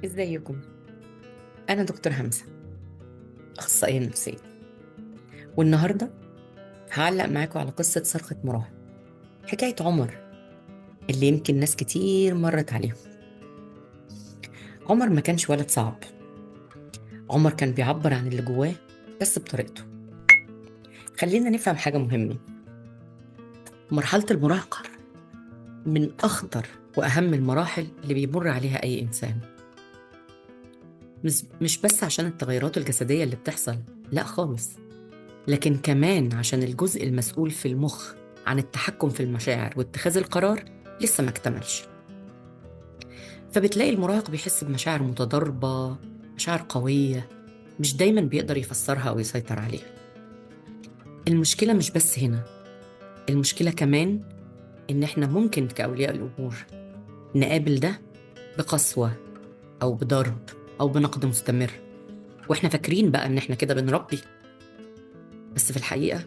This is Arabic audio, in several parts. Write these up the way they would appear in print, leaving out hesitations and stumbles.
ازيكم؟ انا دكتور همسة، اخصائية نفسية. والنهاردة هعلق معاكم على قصة صرخة مراهق، حكاية عمر اللي يمكن ناس كتير مرت عليهم. عمر ما كانش ولد صعب. عمر كان بيعبر عن اللي جواه بس بطريقته. خلينا نفهم حاجة مهمة. مرحلة المراهقة من أخطر وأهم المراحل اللي بيمر عليها أي إنسان. مش بس عشان التغيرات الجسدية اللي بتحصل، لا خالص، لكن كمان عشان الجزء المسؤول في المخ عن التحكم في المشاعر واتخاذ القرار لسه ما اكتملش. فبتلاقي المراهق بيحس بمشاعر متضاربة، مشاعر قوية، مش دايما بيقدر يفسرها أو يسيطر عليها. المشكلة مش بس هنا، المشكلة كمان إن إحنا ممكن كأولياء الأمور نقابل ده بقسوة أو بضرب أو بنقد مستمر، وإحنا فاكرين بقى إن إحنا كده بنربي. بس في الحقيقة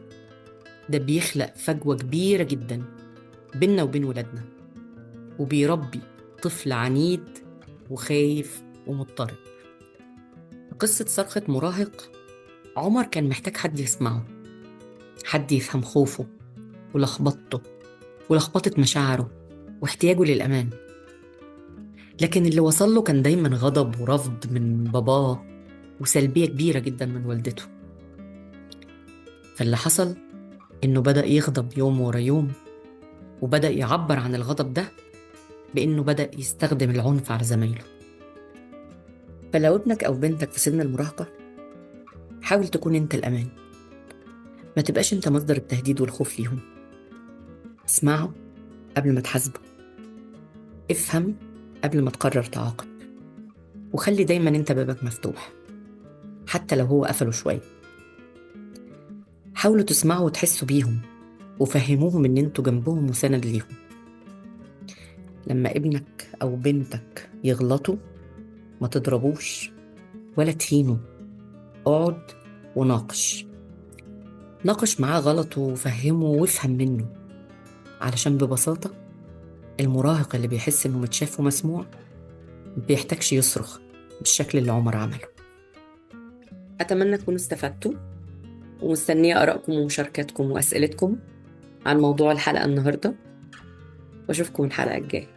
ده بيخلق فجوة كبيرة جدا بيننا وبين ولادنا، وبيربي طفل عنيد وخايف ومضطرب. قصة صرخة مراهق، عمر كان محتاج حد يسمعه، حد يفهم خوفه ولخبطته ولخبطة مشاعره واحتياجه للأمان. لكن اللي وصل له كان دايما غضب ورفض من باباه وسلبية كبيرة جدا من والدته. فاللي حصل إنه بدأ يغضب يوم ورا يوم، وبدأ يعبر عن الغضب ده بإنه بدأ يستخدم العنف على زمايله. فلو ابنك أو بنتك في سن المراهقة، حاول تكون أنت الأمان، ما تبقاش أنت مصدر التهديد والخوف ليهم. اسمعه قبل ما تحاسبه، افهم قبل ما تقرر تعاقب، وخلي دايما أنت بابك مفتوح حتى لو هو قفله شوية. حاولوا تسمعوا وتحسوا بيهم، وفهموهم إن أنتوا جنبهم وسند ليهم. لما ابنك أو بنتك يغلطوا، ما تضربوش ولا تهينه، اقعد وناقش، ناقش معاه غلطه وفهمه وافهم منه. علشان ببساطة المراهق اللي بيحس إنه متشاف ومسموع مبيحتاجش يصرخ بالشكل اللي عمر عمله. أتمنى تكونوا استفدتوا، ومستنية آرائكم ومشاركاتكم وأسئلتكم عن موضوع الحلقة النهاردة، وأشوفكم الحلقة الجاية.